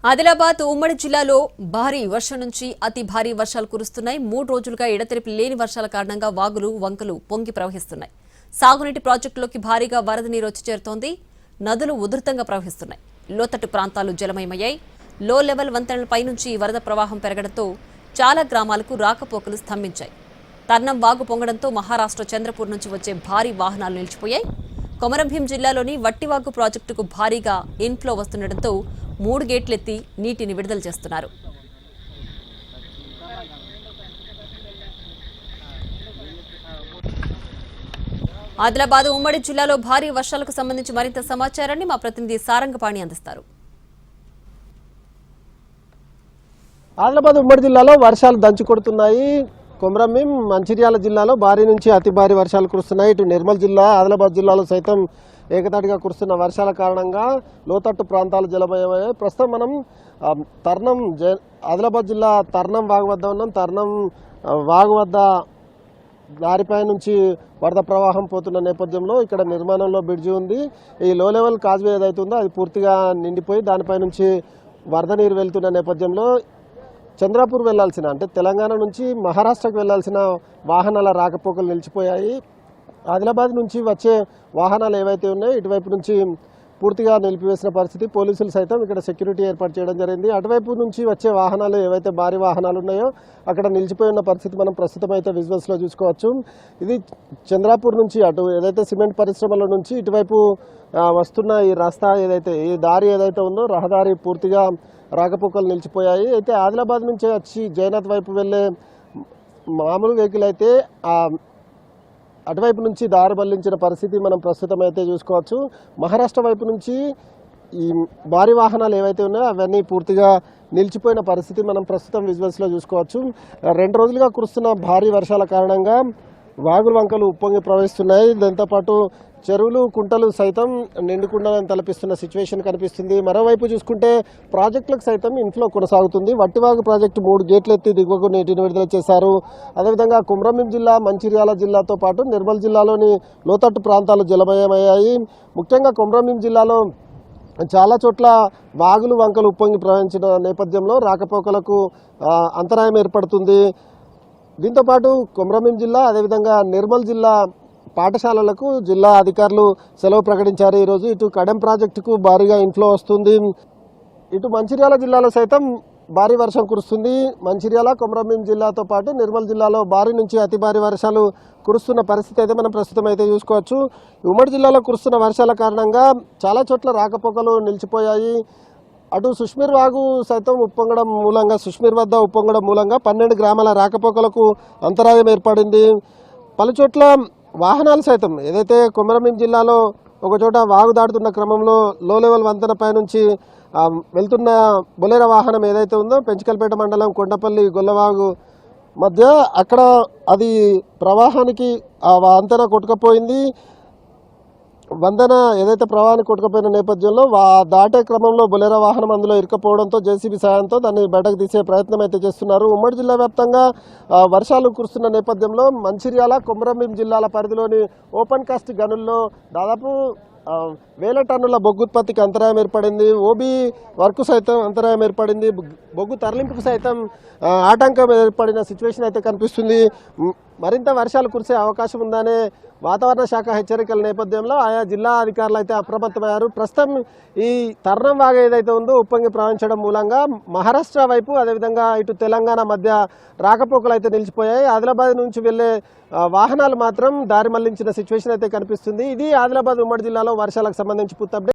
ఆదిలాబాద్ ఉమ్మడి జిల్లాలో భారీ వర్షం నుంచి అతి భారీ వర్షాలు కురుస్తున్నాయి. 3 రోజులుగా ఎడతెరిపి లేని వర్షాల కారణంగా వాగులు వంకలు పొంగి ప్రవహిస్తున్నాయి. సాగునీటి ప్రాజెక్టులోకి భారీగా వరద నీరు వచ్చి చేరుతోంది. నదులు ఉధృతంగా ప్రవహిస్తున్నాయి. లోతట్టు ప్రాంతాలు జలమయమయ్యాయి. లో లెవెల్ వంతెనలపై నుంచి వరద ప్రవాహం పెరగడంతో చాలా గ్రామాలకు రాకపోకలు స్తంభించాయి. తర్నం వాగు పొంగడంతో మహారాష్ట్ర చంద్రపూర్ నుంచి వచ్చే భారీ వాహనాలు నిలిచిపోయాయి. కొమరంభీం జిల్లాలోని వట్టివాగు ప్రాజెక్టుకు భారీగా ఇన్ఫ్లో వస్తుండటంతో 3 గేట్లెత్తి నీటిని విడుదల చేస్తున్నారు. ఆదిలాబాద్ ఉమ్మడి జిల్లాలో భారీ వర్షాలకు సంబంధించి మరింత సమాచారాన్ని మా ప్రతినిధి సారంగపాణి అందిస్తారు. ఆదిలాబాద్ ఉమ్మడి జిల్లాలో వర్షాలు దంచి కొడుతున్నాయి. కొమరంభీం మంచిర్యాల జిల్లాలో భారీ నుంచి అతి భారీ వర్షాలు కురుస్తున్నాయి. ఇటు నిర్మల్ జిల్లా ఆదిలాబాద్ జిల్లాలో సైతం ఏకతాటిగా కురుస్తున్న వర్షాల కారణంగా లోతట్టు ప్రాంతాలు జలమయమయ్యాయి. ప్రస్తుతం మనం తర్నం ఆదిలాబాద్ జిల్లా తర్నం వాగు వద్ద ఉన్నాం. తర్నం వాగు వద్ద దారిపై నుంచి వరద ప్రవాహం పోతున్న నేపథ్యంలో ఇక్కడ నిర్మాణంలో బ్రిడ్జి ఉంది. ఈ లో లెవెల్ కాజ్వే ఏదైతే ఉందో అది పూర్తిగా నిండిపోయి దానిపై నుంచి వరద నీరు వెళ్తున్న నేపథ్యంలో చంద్రాపూర్ వెళ్లాల్సిన అంటే తెలంగాణ నుంచి మహారాష్ట్రకు వెళ్లాల్సిన వాహనాల రాకపోకలు నిలిచిపోయాయి. ఆదిలాబాద్ నుంచి వచ్చే వాహనాలు ఏవైతే ఉన్నాయో ఇటువైపు నుంచి పూర్తిగా నిలిపివేసిన పరిస్థితి. పోలీసులు సైతం ఇక్కడ సెక్యూరిటీ ఏర్పాటు చేయడం జరిగింది. అటువైపు నుంచి వచ్చే వాహనాలు ఏవైతే భారీ వాహనాలు ఉన్నాయో అక్కడ నిలిచిపోయి ఉన్న పరిస్థితి మనం ప్రస్తుతం అయితే విజువల్స్లో చూసుకోవచ్చు. ఇది చంద్రాపూర్ నుంచి అటు ఏదైతే సిమెంట్ పరిశ్రమల నుంచి ఇటువైపు వస్తున్న ఈ రస్తా ఏదైతే ఈ దారి ఏదైతే ఉందో రహదారి పూర్తిగా రాకపోకలు నిలిచిపోయాయి. అయితే ఆదిలాబాద్ నుంచి వచ్చి జైనాథ్ వైపు వెళ్ళే మామూలు వెహికల్ అయితే అటువైపు నుంచి దారి బల్లించిన పరిస్థితి మనం ప్రస్తుతం అయితే చూసుకోవచ్చు. మహారాష్ట్ర వైపు నుంచి ఈ భారీ వాహనాలు ఏవైతే ఉన్నాయో అవన్నీ పూర్తిగా నిలిచిపోయిన పరిస్థితి మనం ప్రస్తుతం విజువల్స్లో చూసుకోవచ్చు. 2 రోజులుగా కురుస్తున్న భారీ వర్షాల కారణంగా వాగులు వంకలు ఉప్పొంగి ప్రవహిస్తున్నాయి. దాంతోపాటు చెరువులు కుంటలు సైతం నిండుకుండాలని తలపిస్తున్న సిచ్యువేషన్ కనిపిస్తుంది. మరోవైపు చూసుకుంటే ప్రాజెక్టులకు సైతం ఇన్ఫ్లో కొనసాగుతుంది. వట్టివాగు ప్రాజెక్టు 3 గేట్లు ఎత్తి దిగువకు నీటిని విడుదల చేశారు. అదేవిధంగా కొమరంభీం జిల్లా మంచిర్యాల జిల్లాతో పాటు నిర్మల్ జిల్లాలోని లోతట్టు ప్రాంతాలు జలమయమయ్యాయి. ముఖ్యంగా కొమరంభీం జిల్లాలో చాలా చోట్ల వాగులు వంకలు ఉప్పొంగి ప్రవహించిన నేపథ్యంలో రాకపోకలకు అంతరాయం ఏర్పడుతుంది. దీంతోపాటు కొమరంభీం జిల్లా అదేవిధంగా నిర్మల్ జిల్లా పాఠశాలలకు జిల్లా అధికారులు సెలవు ప్రకటించారు. ఈరోజు ఇటు కడెం ప్రాజెక్టుకు భారీగా ఇన్ఫ్లో వస్తుంది. ఇటు మంచిర్యాల జిల్లాలో సైతం భారీ వర్షం కురుస్తుంది. మంచిర్యాల కొమరంభీం జిల్లాతో పాటు నిర్మల్ జిల్లాలో భారీ నుంచి అతి భారీ వర్షాలు కురుస్తున్న పరిస్థితి అయితే మనం ప్రస్తుతం అయితే చూసుకోవచ్చు. ఉమ్మడి జిల్లాలో కురుస్తున్న వర్షాల కారణంగా చాలా చోట్ల రాకపోకలు నిలిచిపోయాయి. అటు సుష్మీర్ వాగు సైతం ఉప్పొంగడం మూలంగా సుష్మీర్ వద్ద ఉప్పొంగడం మూలంగా 12 గ్రామాల రాకపోకలకు అంతరాయం ఏర్పడింది. పలుచోట్ల వాహనాలు సైతం ఏదైతే కొమరంభీం జిల్లాలో ఒకచోట వాగు దాటుతున్న క్రమంలో లో లెవెల్ వంతెనపై నుంచి వెళ్తున్న బొలెరో వాహనం ఏదైతే ఉందో పెంచికల్పేట మండలం కొండపల్లి గొల్లవాగు మధ్య అక్కడ అది ప్రవాహానికి ఆ వంతెన కొట్టుకపోయింది. వంతెన ఏదైతే ప్రవాహానికి కొట్టుకుపోయిన నేపథ్యంలో దాటే క్రమంలో బొలెరో వాహనం అందులో ఇరుకపోవడంతో జేసీబీ సాయంతో దాన్ని బయటకు తీసే ప్రయత్నం అయితే చేస్తున్నారు. ఉమ్మడి జిల్లా వ్యాప్తంగా వర్షాలు కురుస్తున్న నేపథ్యంలో మంచిర్యాల కొమరంభీం జిల్లాల పరిధిలోని ఓపెన్ కాస్ట్ గనుల్లో దాదాపు 1000 టన్నుల బొగ్గు ఉత్పత్తికి అంతరాయం ఏర్పడింది. ఓబీ వర్క్ సైతం అంతరాయం ఏర్పడింది. బొగ్గు తరలింపుకు సైతం ఆటంకం ఏర్పడిన సిచ్యువేషన్ అయితే కనిపిస్తుంది. మరింత వర్షాలు కురిసే అవకాశం ఉందనే వాతావరణ శాఖ హెచ్చరికల నేపథ్యంలో ఆయా జిల్లా అధికారులు అయితే అప్రమత్తమయ్యారు. ప్రస్తుతం ఈ తర్నం వాగు ఏదైతే ఉందో ఉప్పొంగి ప్రవహించడం మూలంగా మహారాష్ట్ర వైపు అదేవిధంగా ఇటు తెలంగాణ మధ్య రాకపోకలు అయితే నిలిచిపోయాయి. ఆదిలాబాద్ నుంచి వెళ్లే వాహనాలు మాత్రం దారి మళ్లించిన సిచ్యువేషన్ అయితే కనిపిస్తుంది. ఇది ఆదిలాబాద్ ఉమ్మడి జిల్లాలో వర్షాలకు సంబంధించి పూర్తి అప్డేట్.